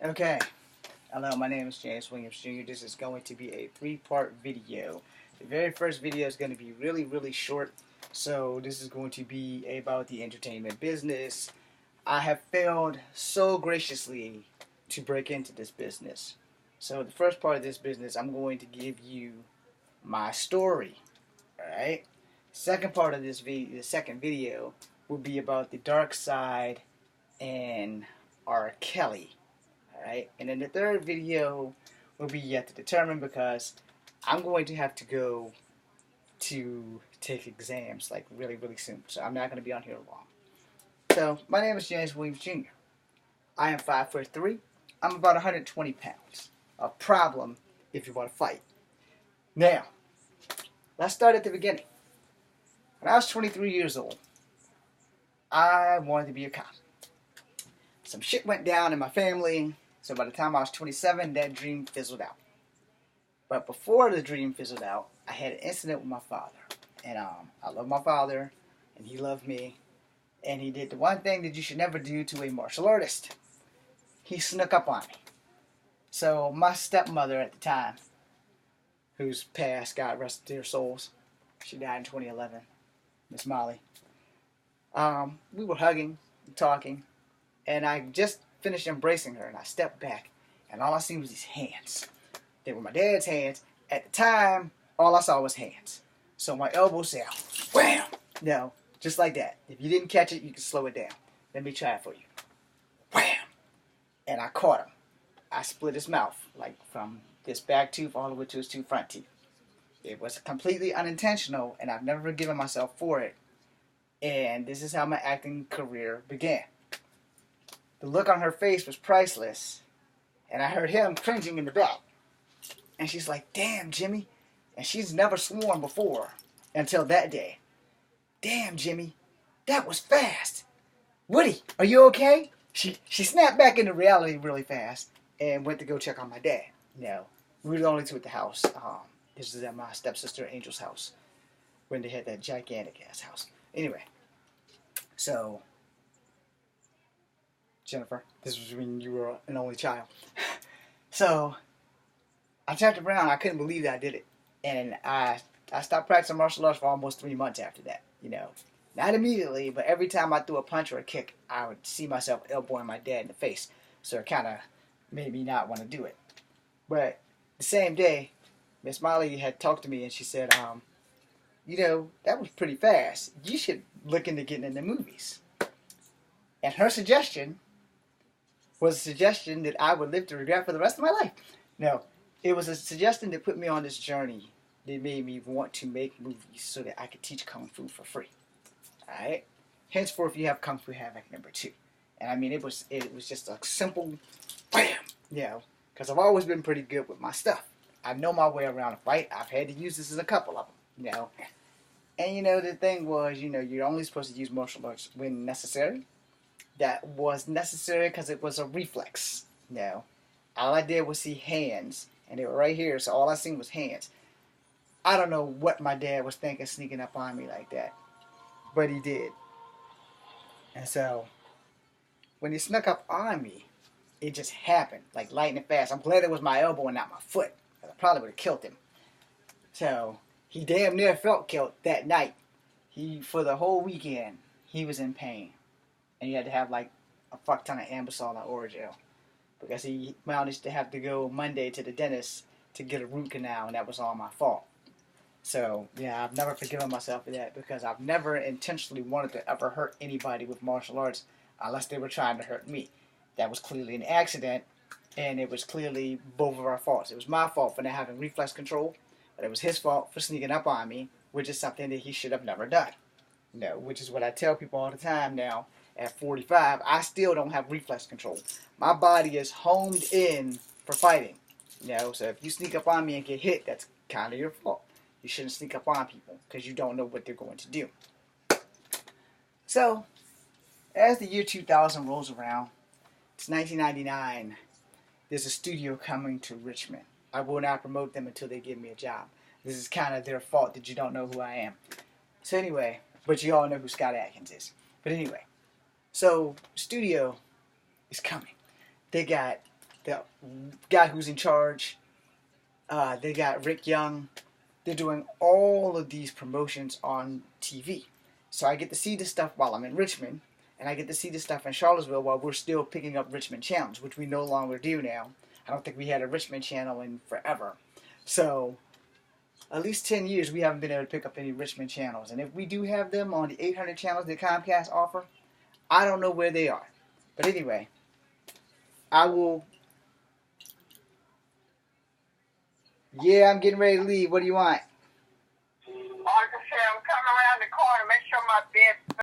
Okay, hello, my name is James Williams Jr. This is going to be a three-part video. The very first video is going to be really short, so this is going to be about the entertainment business. I have failed so graciously to break into this business. So the first part of this business, I'm going to give you my story, alright? Second part of this video, the second video, will be about the dark side and R. Kelly. Alright, and then the third video will be yet to determine because I'm going to have to go to take exams like really soon. So I'm not going to be on here long. So my name is James Williams Jr. I am 5'3". I'm about 120 pounds. A problem if you want to fight. Now, let's start at the beginning. When I was 23 years old, I wanted to be a cop. Some shit went down in my family. So by the time I was 27, that dream fizzled out. But before the dream fizzled out, I had an incident with my father. And I love my father, and he loved me. And he did the one thing that you should never do to a martial artist. He snuck up on me. So my stepmother at the time, who's passed, God rest their souls, she died in 2011, Miss Molly. We were hugging, and talking, and I just finished embracing her, and I stepped back, and all I seen was these hands. They were my dad's hands. At the time, all I saw was hands. So my elbow said, wham! No, just like that. If you didn't catch it, you can slow it down. Let me try it for you. Wham! And I caught him. I split his mouth, like from this back tooth all the way to his two front teeth. It was completely unintentional, and I've never forgiven myself for it. And this is how my acting career began. The look on her face was priceless, and I heard him cringing in the back. And she's like, damn, Jimmy. And she's never sworn before until that day. Damn, Jimmy, that was fast. Woody, are you okay? She snapped back into reality really fast and went to go check on my dad. No, we were the only two at the house. This was at my stepsister Angel's house when they had that gigantic ass house. Anyway, so Jennifer, this was when you were an only child. So I turned around. I couldn't believe that I did it, and I stopped practicing martial arts for almost 3 months after that. You know, not immediately, but every time I threw a punch or a kick, I would see myself elbowing my dad in the face. So it kind of made me not want to do it. But the same day, Miss Molly had talked to me, and she said, you know, that was pretty fast. You should look into getting in the movies. And her suggestion was a suggestion that I would live to regret for the rest of my life. No, it was a suggestion that put me on this journey that made me want to make movies so that I could teach Kung Fu for free. Alright? Henceforth, you have Kung Fu Havoc #2. And I mean, it was just a simple bam, you know, because I've always been pretty good with my stuff. I know my way around a fight. I've had to use this in a couple of them, you know. And, you know, the thing was, you know, you're only supposed to use martial arts when necessary. That was necessary because it was a reflex. You know, all I did was see hands, and they were right here, so all I seen was hands. I don't know what my dad was thinking sneaking up on me like that, but he did. And so, when he snuck up on me, it just happened, like lightning fast. I'm glad it was my elbow and not my foot, because I probably would have killed him. So, he damn near felt killed that night. For the whole weekend, he was in pain. And he had to have like a fuck ton of Ambisol and Orajel because he managed to have to go Monday to the dentist to get a root canal, and that was all my fault. So yeah, I've never forgiven myself for that because I've never intentionally wanted to ever hurt anybody with martial arts unless they were trying to hurt me. That was clearly an accident, and it was clearly both of our faults. It was my fault for not having reflex control, but it was his fault for sneaking up on me, which is something that he should have never done. You know, which is what I tell people all the time now. At 45, I still don't have reflex control. My body is homed in for fighting. You know, so if you sneak up on me and get hit, that's kind of your fault. You shouldn't sneak up on people because you don't know what they're going to do. So, as the year 2000 rolls around, it's 1999. There's a studio coming to Richmond. I will not promote them until they give me a job. This is kind of their fault that you don't know who I am. So anyway, but you all know who Scott Adkins is. But anyway. So, studio is coming. They got the guy who's in charge. They got Rick Young. They're doing all of these promotions on TV. So I get to see this stuff while I'm in Richmond, and I get to see this stuff in Charlottesville while we're still picking up Richmond channels, which we no longer do now. I don't think we had a Richmond channel in forever. So at least 10 years we haven't been able to pick up any Richmond channels. And if we do have them on the 800 channels that Comcast offer, I don't know where they are. But anyway, I will... Yeah, I'm getting ready to leave. What do you want?